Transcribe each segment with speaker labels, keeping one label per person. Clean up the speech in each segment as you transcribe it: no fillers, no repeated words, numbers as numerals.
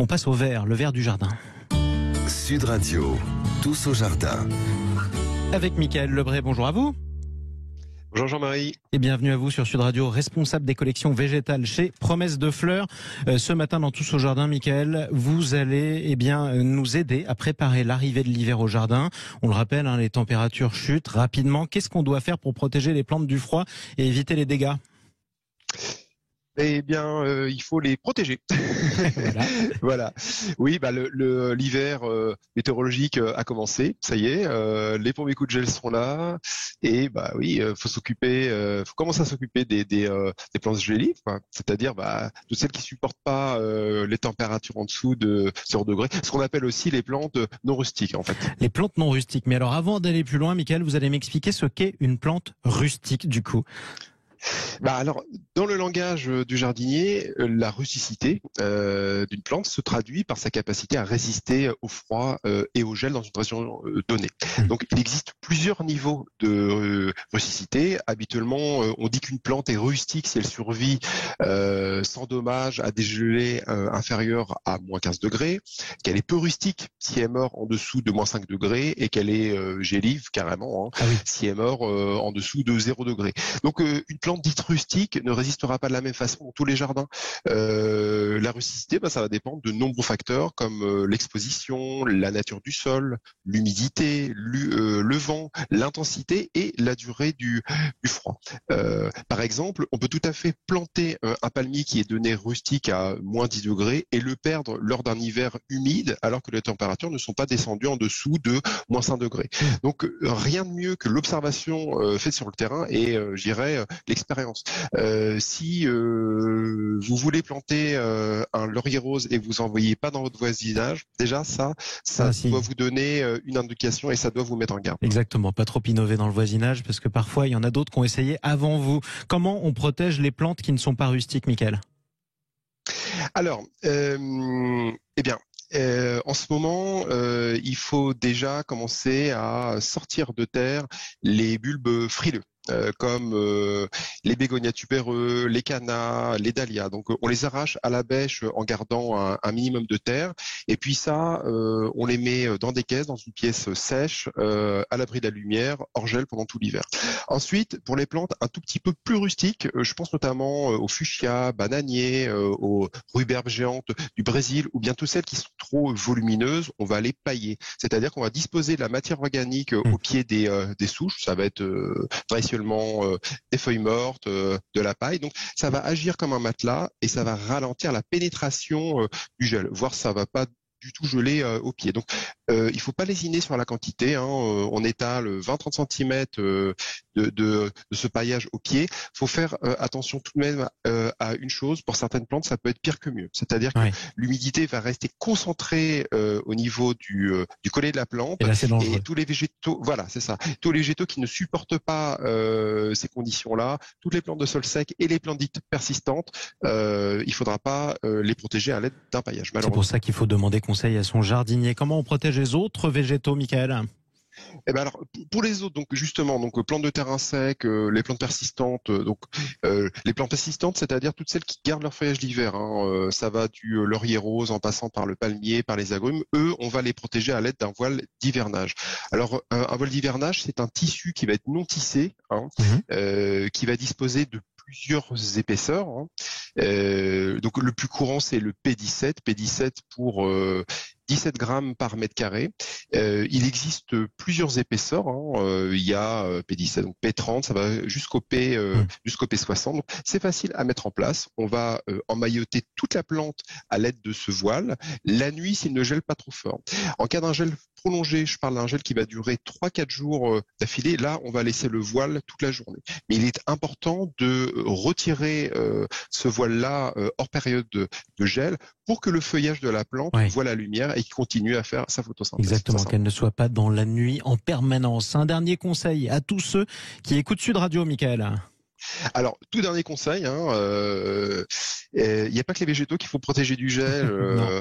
Speaker 1: On passe au vert, le vert du jardin.
Speaker 2: Sud Radio, tous au jardin.
Speaker 1: Avec Michael Lebray, bonjour à vous.
Speaker 3: Bonjour Jean-Marie.
Speaker 1: Et bienvenue à vous sur Sud Radio, responsable des collections végétales chez Promesse de Fleurs. Ce matin dans Tous au Jardin, Michael, vous allez nous aider à préparer l'arrivée de l'hiver au jardin. On le rappelle, les températures chutent rapidement. Qu'est-ce qu'on doit faire pour protéger les plantes du froid et éviter les dégâts ?
Speaker 3: Eh bien, il faut les protéger. Voilà. Oui, l'hiver météorologique a commencé. Ça y est, les premiers coups de gel sont là. Et faut s'occuper. Faut commencer à s'occuper des plantes gelées, c'est-à-dire toutes celles qui supportent pas les températures en dessous de 0 degrés. Ce qu'on appelle aussi les plantes non rustiques, en fait.
Speaker 1: Les plantes non rustiques. Mais alors, avant d'aller plus loin, Michael, vous allez m'expliquer ce qu'est une plante rustique, du coup.
Speaker 3: Alors, dans le langage du jardinier, la rusticité d'une plante se traduit par sa capacité à résister au froid et au gel dans une région donnée. Donc, il existe plusieurs niveaux de rusticité. Habituellement, on dit qu'une plante est rustique si elle survit sans dommage à des gelées inférieures à moins 15 degrés, qu'elle est peu rustique si elle meurt en dessous de moins 5 degrés et qu'elle est gélive carrément si elle meurt en dessous de 0 degrés. Donc, une plante dite rustique ne résistera pas de la même façon dans tous les jardins. La rusticité, ça va dépendre de nombreux facteurs comme l'exposition, la nature du sol, l'humidité, le vent, l'intensité et la durée du froid. Par exemple, on peut tout à fait planter un palmier qui est donné rustique à moins 10 degrés et le perdre lors d'un hiver humide alors que les températures ne sont pas descendues en dessous de moins 5 degrés. Donc rien de mieux que l'observation faite sur le terrain et je dirais l'expérience. Si vous voulez planter un laurier rose et vous en voyez pas dans votre voisinage, déjà ça doit vous donner une indication et ça doit vous mettre en garde.
Speaker 1: Exactement, pas trop innover dans le voisinage parce que parfois il y en a d'autres qui ont essayé avant vous. Comment on protège les plantes qui ne sont pas rustiques, Michael ?
Speaker 3: Alors, en ce moment, il faut déjà commencer à sortir de terre les bulbes frileux. Comme les bégonias tubéreux, les cannas, les dahlias. Donc on les arrache à la bêche en gardant un minimum de terre. Et puis ça, on les met dans des caisses, dans une pièce sèche, à l'abri de la lumière, hors gel pendant tout l'hiver. Ensuite, pour les plantes un tout petit peu plus rustiques, je pense notamment aux fuchsias, bananiers, aux rhubarbes géantes du Brésil, ou bien toutes celles qui sont trop volumineuses, on va les pailler. C'est-à-dire qu'on va disposer de la matière organique au pied des souches. Ça va être traditionnellement des feuilles mortes, de la paille. Donc ça va agir comme un matelas et ça va ralentir la pénétration du gel. Voire ça va pas du tout geler au pied. Donc il faut pas lésiner sur la quantité. On étale 20-30 cm de ce paillage au pied. Faut faire attention tout de même à une chose. Pour certaines plantes, ça peut être pire que mieux. C'est-à-dire que l'humidité va rester concentrée au niveau du collet de la plante.
Speaker 1: Et là, c'est dangereux.
Speaker 3: Et tous les végétaux, voilà, c'est ça. Tous les végétaux qui ne supportent pas ces conditions-là, toutes les plantes de sol sec et les plantes dites persistantes, il faudra pas les protéger à l'aide d'un paillage.
Speaker 1: C'est pour ça qu'il faut demander conseil à son jardinier. Comment on protège les autres végétaux, Michael ?
Speaker 3: Alors pour les autres, plantes de terrain sec, les plantes persistantes, les plantes persistantes, c'est-à-dire toutes celles qui gardent leur feuillage l'hiver. Ça va du laurier rose en passant par le palmier, par les agrumes. Eux, on va les protéger à l'aide d'un voile d'hivernage. Alors un voile d'hivernage, c'est un tissu qui va être non tissé, qui va disposer de plusieurs épaisseurs. Donc le plus courant, c'est le P17 pour 17 grammes par mètre carré. Il existe plusieurs épaisseurs. Il y a P17, donc P30, ça va jusqu'au P60. Donc c'est facile à mettre en place. On va emmailloter toute la plante à l'aide de ce voile. La nuit, s'il ne gèle pas trop fort. En cas d'un gel prolongé, je parle d'un gel qui va durer 3-4 jours d'affilée. Là, on va laisser le voile toute la journée. Mais il est important de retirer ce voile-là hors période de gel pour que le feuillage de la plante voit la lumière et qu'il continue à faire sa photosynthèse.
Speaker 1: Exactement, qu'elle ne soit pas dans la nuit en permanence. Un dernier conseil à tous ceux qui écoutent Sud Radio, Michael.
Speaker 3: Alors, tout dernier conseil, il n'y a pas que les végétaux qu'il faut protéger du gel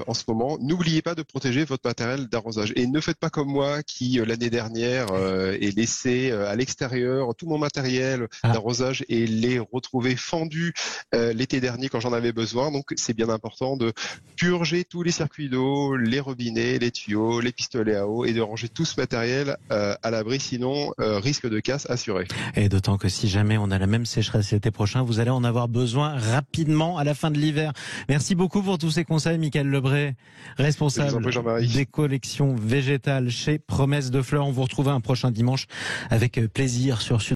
Speaker 3: en ce moment. N'oubliez pas de protéger votre matériel d'arrosage. Et ne faites pas comme moi qui, l'année dernière, ai laissé à l'extérieur tout mon matériel d'arrosage et l'ai retrouvé fendu l'été dernier quand j'en avais besoin. Donc, c'est bien important de purger tous les circuits d'eau, les robinets, les tuyaux, les pistolets à eau et de ranger tout ce matériel à l'abri. Sinon, risque de casse assuré.
Speaker 1: Et d'autant que si jamais on a la même sécheresse l'été prochain, vous allez en avoir besoin rapidement à la fin de l'hiver. Merci beaucoup pour tous ces conseils, Michaël Lebray, responsable des collections végétales chez Promesse de Fleurs. On vous retrouve un prochain dimanche avec plaisir sur Sud.